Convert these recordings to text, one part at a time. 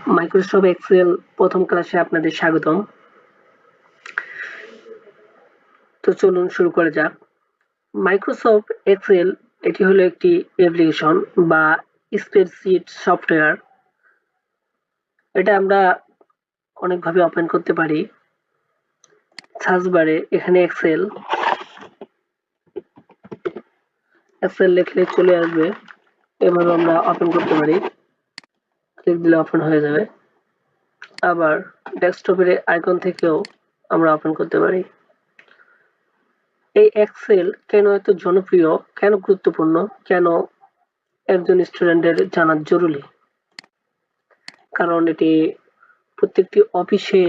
Microsoft Excel প্রথম ক্লাসে আপনাদের স্বাগতম। তো চলুন শুরু করা যাক। মাইক্রোসফট এক্সেল এটি হলো একটি অ্যাপ্লিকেশন বা স্প্রেডশিট সফটওয়্যার। এটা আমরা অনেকভাবে ওপেন করতে পারি। সার্চ বারে এখানে এক্সেল লিখলে চলে আসবে, এভাবে আমরা ওপেন করতে পারি। ক্লিক দিলে ওপেন হয়ে যাবে। আবার ডেস্কটপের আইকন থেকেও আমরা ওপেন করতে পারি। এই এক্সেল কেন এত জনপ্রিয়, কেন গুরুত্বপূর্ণ, কেন একজন স্টুডেন্টের জানা জরুরি? কারণ এটি প্রত্যেকটি অফিসে,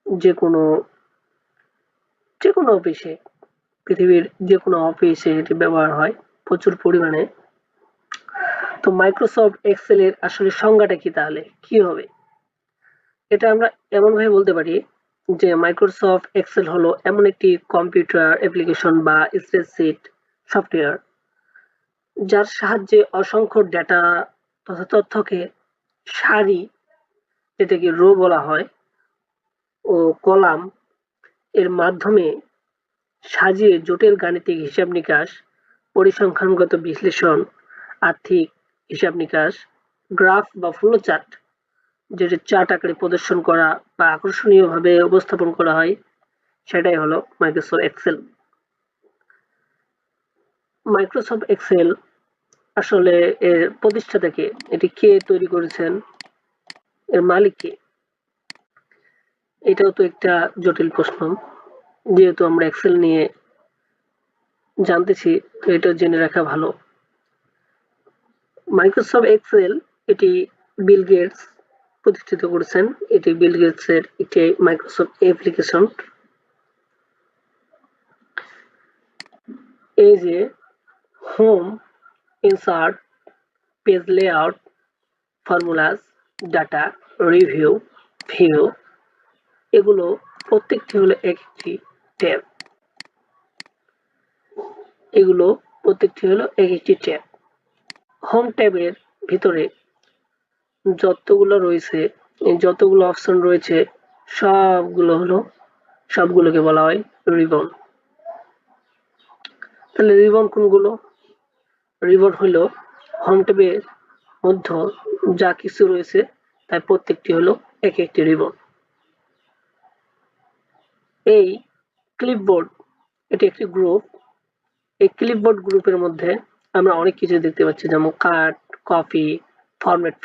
যে কোনো অফিসে, পৃথিবীর যে কোনো অফিসে এটি ব্যবহার হয় প্রচুর পরিমাণে। তো মাইক্রোসফট এক্সেল এর আসলে সংজ্ঞাটা কি, তাহলে কি হবে? এটা আমরা এমনভাবে বলতে পারি যে মাইক্রোসফট এক্সেল হলো এমন একটি কম্পিউটার অ্যাপ্লিকেশন বা স্প্রেডশিট সফটওয়্যার যার সাহায্যে অসংখ্য ডেটা তথা তথ্যকে সারি, যেটাকে রো বলা হয়, ও কলাম এর মাধ্যমে সাজিয়ে জটিল গাণিতিক হিসাব নিকাশ, পরিসংখ্যানগত বিশ্লেষণ, আর্থিক হিসাব নিকাশ, গ্রাফ বা ফ্লো চার্ট, যেটা চার্ট আকারে প্রদর্শন করা বা আকর্ষণীয়ভাবে উপস্থাপন করা হয়, সেটাই হলো মাইক্রোসফট এক্সেল। মাইক্রোসফট এক্সেল আসলে এর প্রতিষ্ঠাতা কে, এটি কে তৈরি করেছেন, এর মালিক কে? এটাও তো একটা জটিল প্রশ্ন। যেহেতু আমরা এক্সেল নিয়ে জানতেছি, তো এটা জেনে রাখা ভালো। মাইক্রোসফট এক্সেল এটি বিল গেটস প্রতিষ্ঠিত করেছেন। এটি বিল গেটস এর একটি মাইক্রোসফট অ্যাপ্লিকেশন। এই যে home, insert, page layout, formulas, data, review, view, এগুলো প্রত্যেকটি হলো এক একটি ট্যাব। হোম ট্যাবের ভিতরে যতগুলো অপশন রয়েছে সবগুলোকে বলা হয় রিবন। তাহলে রিবন কোনগুলো? রিবন হলো হোম ট্যাবের মধ্যে যা কিছু রয়েছে তার প্রত্যেকটি হলো এক একটি রিবন। এই ক্লিপবোর্ড এটি একটি গ্রুপ। এই ক্লিপবোর্ড গ্রুপের মধ্যে আমরা অনেক কিছু দেখতে পাচ্ছি, যেমন কাট, কপি, ফরম্যাট,